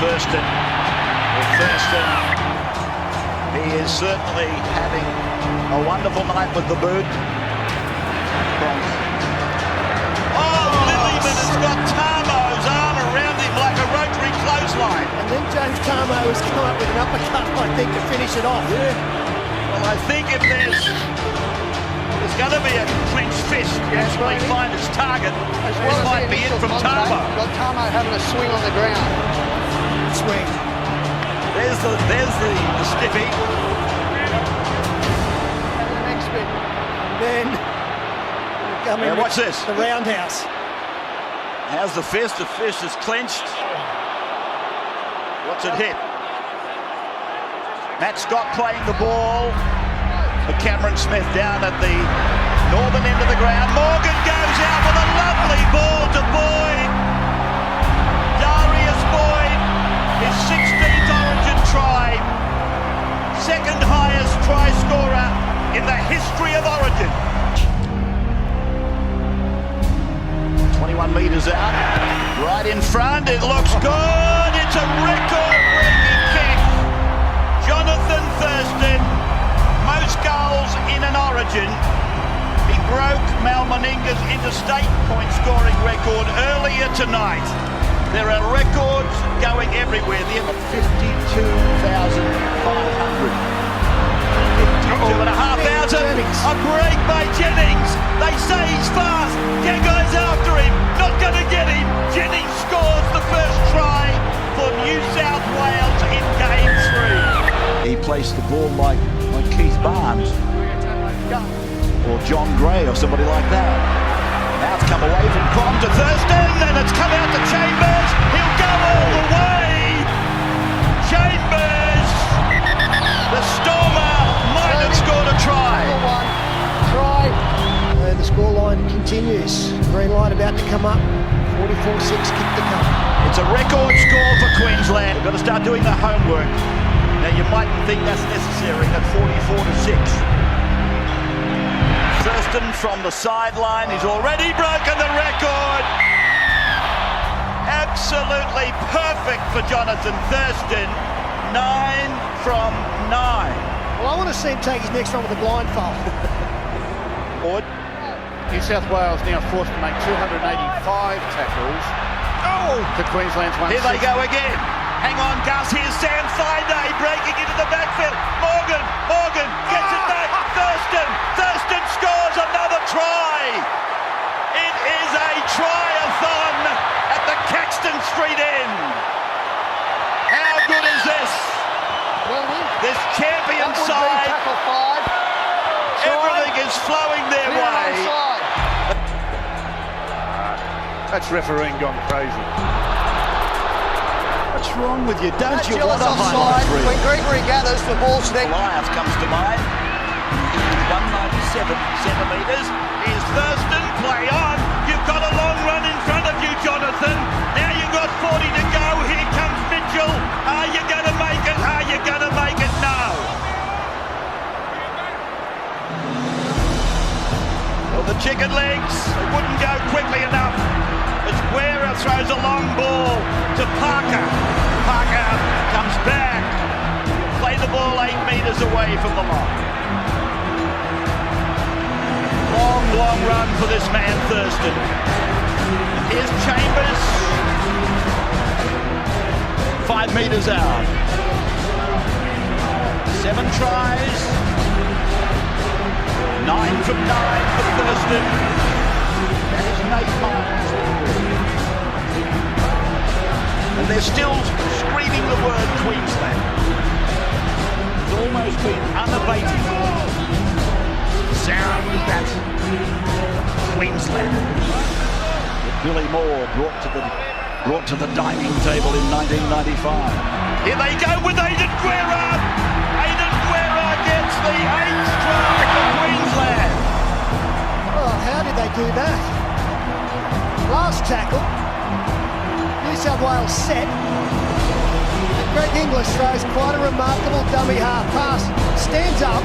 Thurston. He is certainly having a wonderful night with the boot. Lillyman has got Tamo's arm around him like a rotary clothesline. And then James Tamo has come up with an uppercut, I think, to finish it off. Yeah. Well, I think if there's going to be a clinch fist to actually find its target, this might be it from Tamo. Got Tamo having a swing on the ground. Swing. There's the stiffy. And the next bit. Then watch this. The roundhouse. How's the fist? The fist is clenched. What's it hit? Matt Scott playing the ball for Cameron Smith down at the Northern end of the ground. Morgan goes out with a lovely ball to Boyd. Darius Boyd, his 16th Origin try. Second highest try scorer in the history of Origin. 21 metres out, right in front, it looks good, it's a record-breaking kick. Jonathan Thurston, most goals in an Origin. He broke Mal Meninga's interstate point scoring record earlier tonight. There are records going everywhere. The 52,500. 52,500. A break by Jennings. They say he's fast. Gago's after him. Not going to get him. Jennings scores the first try for New South Wales in Game 3. He placed the ball like Keith Barnes or John Gray or somebody like that. Now it's come away from Crom to Thurston, and it's come out to Chambers. He'll go all the way. Chambers, the Stormer, might have scored a try. Try. The scoreline continues. Green light about to come up. 44-6 kick to come. It's a record score for Queensland. We've got to start doing the homework. Now you might think that's necessary at 44-6. Thurston from the sideline, he's already broken the record. Absolutely perfect for Jonathan Thurston. 9 from 9. Well, I want to see him take his next one with a blindfold. New South Wales now forced to make 285 tackles. To Queensland's 160. Here they go again. Hang on, Gus. Here's Sam Thaiday breaking into the backfield. Morgan gets it back. Thurston scores another try. It is a try-a-thon at the Caxton Street end. How good is this? This champion side. Everything is flowing their way. That's refereeing gone crazy. What's wrong with you? Don't you want a offside highlight reel? when Gregory gathers the ball's neck. Elias comes to mind. 197 centimetres. Here's Thurston. Play on. You've got a long run in front of you, Jonathan. Now you've got 40 to go. Here comes Mitchell. Are you going to make it? Are you going to make it? No. Well, the chicken legs, it wouldn't go quickly enough. As Guerra throws a long ball to Parker. Parker comes back. Play the ball 8 metres away from the line. Long run for this man, Thurston. Here's Chambers. 5 metres out. 7 tries. 9 from 9 for Thurston. That is Nate Myers. And they're still screaming the word Queensland. It's almost been unabated. Sound that Queensland. Billy Moore brought to the dining table in 1995. Here they go with Aiden Guerra. Aiden Guerra gets the 8th try for Queensland. Oh, how did they do that? Last tackle. New South Wales set. Greg Inglis throws quite a remarkable dummy half pass. Stands up.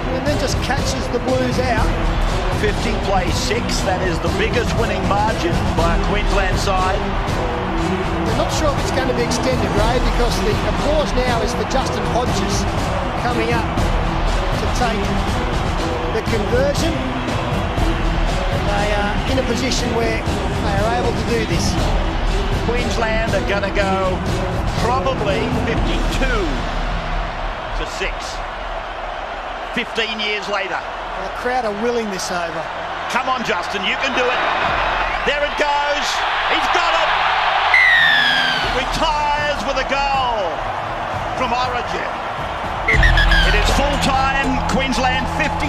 And then just catches the Blues out. 50 plays 6, that is the biggest winning margin by a Queensland side. We're not sure if it's going to be extended, Ray, because the applause now is for Justin Hodges coming up to take the conversion. They are in a position where they are able to do this. Queensland are going to go probably 52-6. 15 years later. Well, the crowd are willing this over. Come on, Justin, you can do it. There it goes. He's got it. He retires with a goal from Origin. It is full time. Queensland 52,